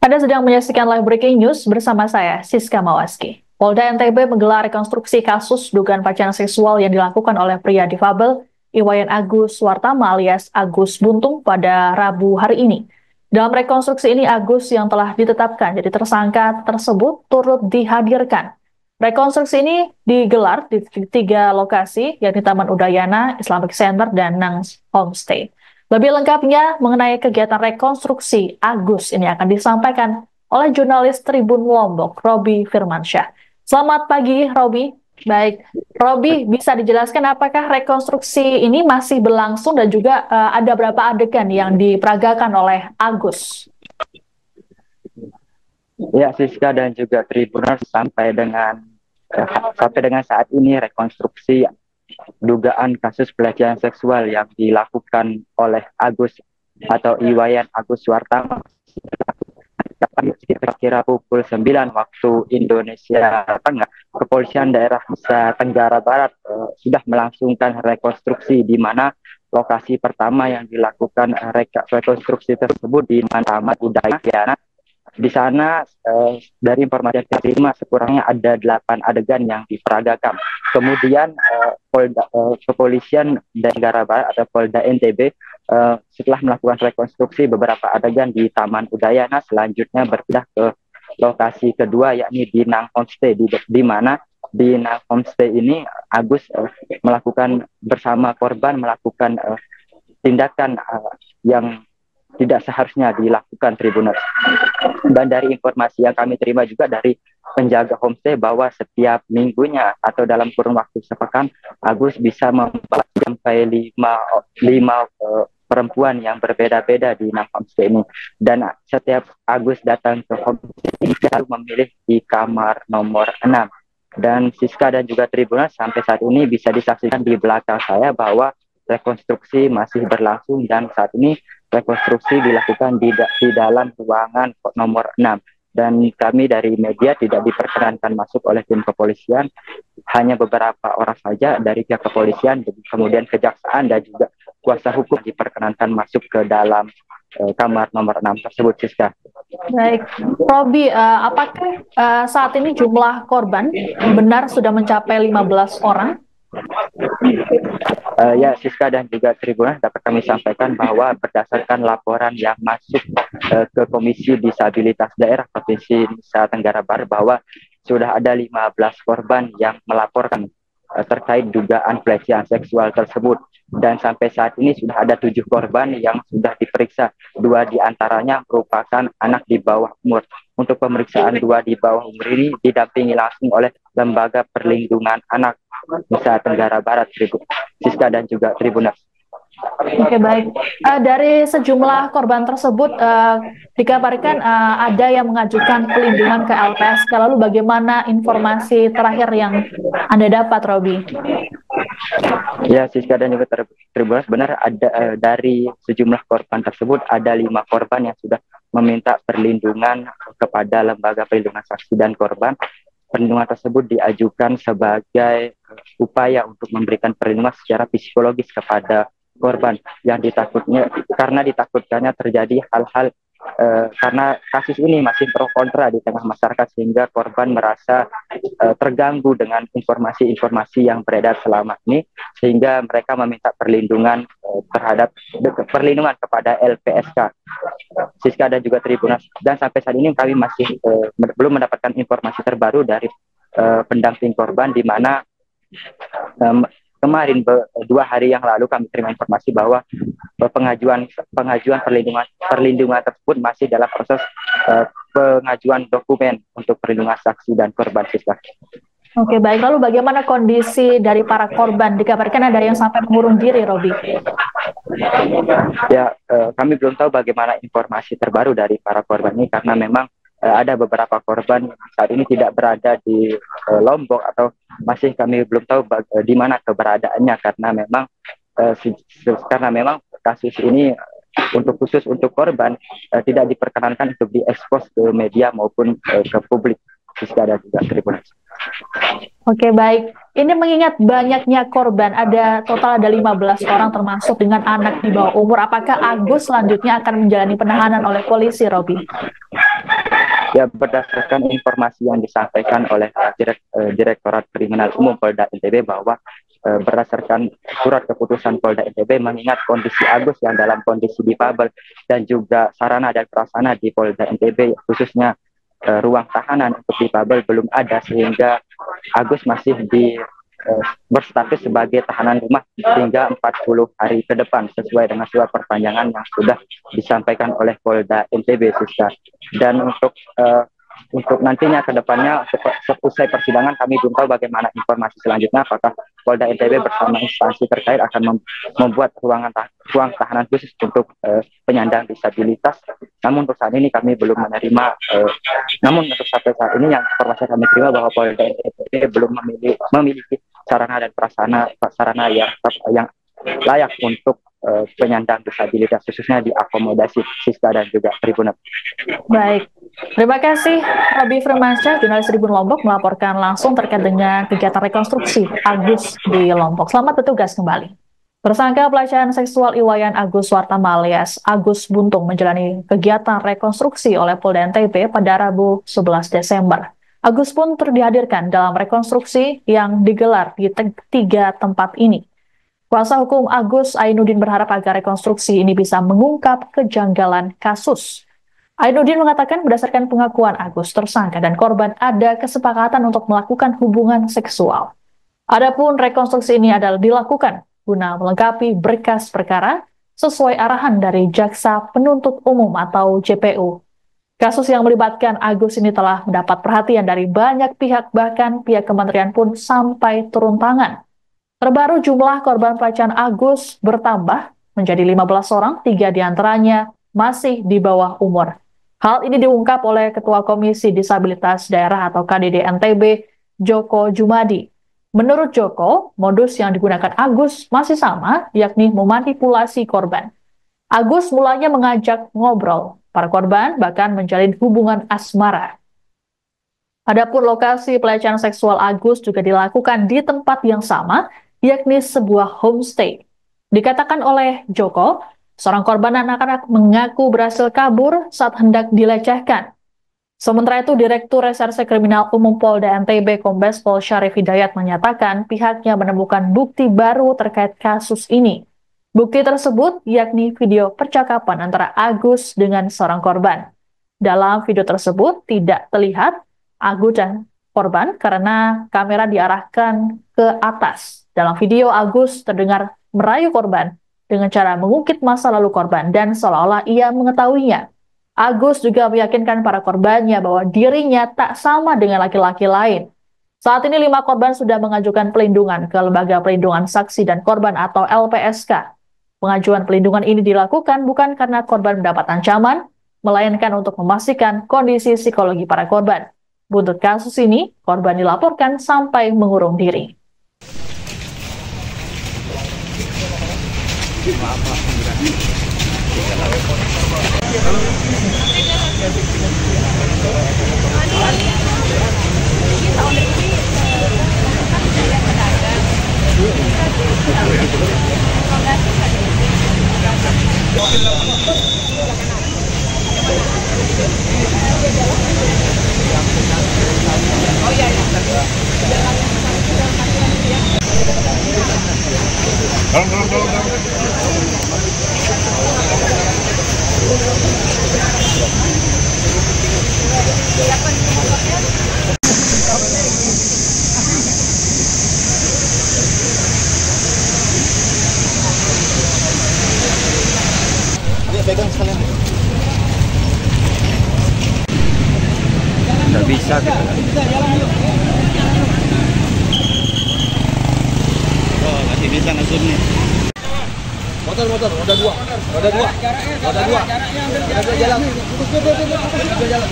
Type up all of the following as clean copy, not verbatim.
Anda sedang menyaksikan live breaking news bersama saya, Siska Mawaski. Polda NTB menggelar rekonstruksi kasus dugaan pelecehan seksual yang dilakukan oleh pria difabel Iwayan Agus Wartama alias Agus Buntung pada Rabu hari ini. Dalam rekonstruksi ini, Agus yang telah ditetapkan jadi tersangka tersebut turut dihadirkan. Rekonstruksi ini digelar di 3 lokasi, yakni Taman Udayana, Islamic Center, dan Nang Homestay. Lebih lengkapnya mengenai kegiatan rekonstruksi Agus ini akan disampaikan oleh jurnalis Tribun Lombok, Robi Firmansyah. Selamat pagi, Robi. Baik, Robi, bisa dijelaskan apakah rekonstruksi ini masih berlangsung dan juga ada berapa adegan yang diperagakan oleh Agus? Ya, Siska dan juga Tribuners, sampai dengan saat ini rekonstruksi dugaan kasus pelecehan seksual yang dilakukan oleh Agus atau Iwayan Agus Wartama kira-kira pukul 9 waktu Indonesia Tengah. Kepolisian daerah Nusa Tenggara Barat sudah melangsungkan rekonstruksi, di mana lokasi pertama yang dilakukan rekonstruksi tersebut di Taman Udayana. Di sana dari informasi yang diterima sekurangnya ada 8 adegan yang diperagakan. Kemudian kepolisian Negara Barat atau Polda NTB setelah melakukan rekonstruksi beberapa adegan di Taman Udayana, selanjutnya berpindah ke lokasi kedua, yakni di Nang Homestay, di mana di Nang Homestay ini Agus melakukan bersama korban melakukan tindakan yang tidak seharusnya dilakukan, Tribuners. Dan dari informasi yang kami terima juga dari penjaga homestay bahwa setiap minggunya atau dalam kurun waktu sepekan, Agus bisa membawa sampai 5 perempuan yang berbeda-beda di Nang Homestay ini. Dan setiap Agus datang ke homestay ini selalu memilih di kamar nomor 6. Dan Siska dan juga Tribuners, sampai saat ini bisa disaksikan di belakang saya bahwa rekonstruksi masih berlangsung, dan saat ini rekonstruksi dilakukan di dalam ruangan nomor 6. Dan kami dari media tidak diperkenankan masuk oleh tim kepolisian, hanya beberapa orang saja dari pihak kepolisian, kemudian kejaksaan dan juga kuasa hukum diperkenankan masuk ke dalam kamar nomor 6 tersebut, Siska. Baik, Robi, apakah saat ini jumlah korban benar sudah mencapai 15 orang? Ya, Siska dan juga Tribuners, dapat kami sampaikan bahwa berdasarkan laporan yang masuk ke Komisi Disabilitas Daerah Provinsi Nusa Tenggara Barat bahwa sudah ada 15 korban yang melaporkan terkait dugaan pelecehan seksual tersebut. Dan sampai saat ini sudah ada 7 korban yang sudah diperiksa. 2 diantaranya merupakan anak di bawah umur. Untuk pemeriksaan 2 di bawah umur ini didampingi langsung oleh Lembaga Perlindungan Anak Nusa Tenggara Barat, Siska dan juga Tribuners. Oke, baik. Dari sejumlah korban tersebut dikabarkan ada yang mengajukan pelindungan ke LPSK. Lalu bagaimana informasi terakhir yang Anda dapat, Robi? Ya, Siska dan juga Tribuners, benar ada dari sejumlah korban tersebut ada 5 korban yang sudah meminta perlindungan kepada Lembaga Perlindungan Saksi dan Korban. Perlindungan tersebut diajukan sebagai upaya untuk memberikan perlindungan secara psikologis kepada korban yang ditakutkannya terjadi hal-hal karena kasus ini masih pro kontra di tengah masyarakat, sehingga korban merasa terganggu dengan informasi-informasi yang beredar selama ini, sehingga mereka meminta perlindungan perlindungan kepada LPSK, Siska dan juga Tribuners. Dan sampai saat ini kami masih belum mendapatkan informasi terbaru dari pendamping korban, di mana kemarin 2 hari yang lalu kami terima informasi bahwa pengajuan perlindungan tersebut masih dalam proses pengajuan dokumen untuk perlindungan saksi dan korban, Siska. Oke, baik. Lalu bagaimana kondisi dari para korban? Dikabarkan ada yang sampai mengurung diri, Robi. Ya, kami belum tahu bagaimana informasi terbaru dari para korban ini, karena memang ada beberapa korban saat ini tidak berada di Lombok, atau masih kami belum tahu di mana keberadaannya, karena memang kasus ini khusus untuk korban tidak diperkenankan untuk diekspos ke media maupun ke publik, Siska dan juga Tribuners. Oke, baik. Ini mengingat banyaknya korban, total ada 15 orang termasuk dengan anak di bawah umur. Apakah Agus selanjutnya akan menjalani penahanan oleh polisi, Robi? Ya, berdasarkan informasi yang disampaikan oleh Direktorat Kriminal Umum Polda NTB bahwa berdasarkan surat keputusan Polda NTB mengingat kondisi Agus yang dalam kondisi difabel dan juga sarana dan prasarana di Polda NTB khususnya ruang tahanan untuk difabel belum ada, sehingga Agus masih berstatus sebagai tahanan rumah hingga 40 hari ke depan sesuai dengan surat perpanjangan yang sudah disampaikan oleh Polda NTB, Siska. Dan untuk nantinya ke depannya seusai persidangan kami belum tahu bagaimana informasi selanjutnya, apakah Polda NTB bersama instansi terkait akan membuat ruang tahanan khusus untuk penyandang disabilitas. Namun untuk saat ini kami belum menerima, namun untuk sampai saat ini yang informasi kami terima bahwa Polda NTB belum memiliki sarana dan prasarana yang layak untuk penyandang disabilitas, khususnya diakomodasi Siska dan juga Tribunat. Baik, terima kasih Robi Firmansyah, jurnalis Tribun Lombok, melaporkan langsung terkait dengan kegiatan rekonstruksi Agus di Lombok. Selamat bertugas kembali. Tersangka pelecehan seksual Iwayan Agus Suartama alias Agus Buntung menjalani kegiatan rekonstruksi oleh Polda NTB pada Rabu 11 Desember. Agus pun dihadirkan dalam rekonstruksi yang digelar di 3 tempat ini. Kuasa hukum Agus, Ainudin, berharap agar rekonstruksi ini bisa mengungkap kejanggalan kasus. Ainudin mengatakan berdasarkan pengakuan Agus, tersangka dan korban ada kesepakatan untuk melakukan hubungan seksual. Adapun rekonstruksi ini adalah dilakukan guna melengkapi berkas perkara sesuai arahan dari Jaksa Penuntut Umum atau JPU. Kasus yang melibatkan Agus ini telah mendapat perhatian dari banyak pihak, bahkan pihak kementerian pun sampai turun tangan. Terbaru jumlah korban pelecehan Agus bertambah menjadi 15 orang, 3 diantaranya masih di bawah umur. Hal ini diungkap oleh Ketua Komisi Disabilitas Daerah atau KDD NTB, Joko Jumadi. Menurut Joko, modus yang digunakan Agus masih sama, yakni memanipulasi korban. Agus mulanya mengajak ngobrol para korban, bahkan menjalin hubungan asmara. Adapun lokasi pelecehan seksual Agus juga dilakukan di tempat yang sama, yakni sebuah homestay. Dikatakan oleh Joko, seorang korban anak-anak mengaku berhasil kabur saat hendak dilecehkan. Sementara itu, Direktur Reserse Kriminal Umum Polda NTB Kombes Pol Syarif Hidayat menyatakan pihaknya menemukan bukti baru terkait kasus ini. Bukti tersebut yakni video percakapan antara Agus dengan seorang korban. Dalam video tersebut tidak terlihat Agus dan korban karena kamera diarahkan ke atas. Dalam video, Agus terdengar merayu korban dengan cara mengungkit masa lalu korban dan seolah-olah ia mengetahuinya. Agus juga meyakinkan para korbannya bahwa dirinya tak sama dengan laki-laki lain. Saat ini 5 korban sudah mengajukan pelindungan ke Lembaga Perlindungan Saksi dan Korban atau LPSK. Pengajuan pelindungan ini dilakukan bukan karena korban mendapat ancaman, melainkan untuk memastikan kondisi psikologi para korban. Buntut kasus ini, korban dilaporkan sampai mengurung diri. Pegang sekalian. Nggak bisa gitu. Bisa jalan yuk. Oh, masih bisa ngasut nih. Motor, roda 2. Roda 2. Roda 2. Roda 2 jalan. Fokus jalan.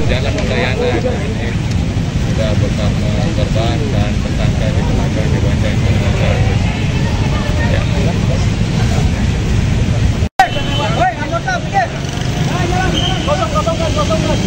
Jalan Udayana ini sudah bersama korban dan tersangka di belakang di Bandeng. Ya. Woi, anggota pikir. Jalan. Kosongkan. Kosongkan.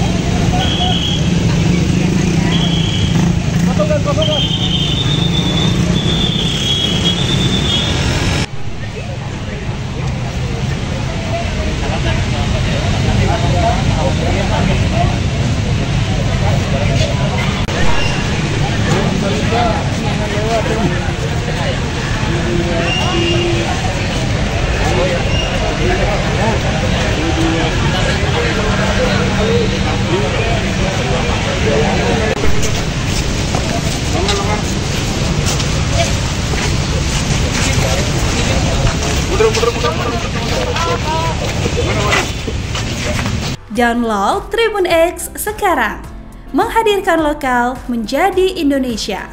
Download Tribun X sekarang. Menghadirkan lokal menjadi Indonesia.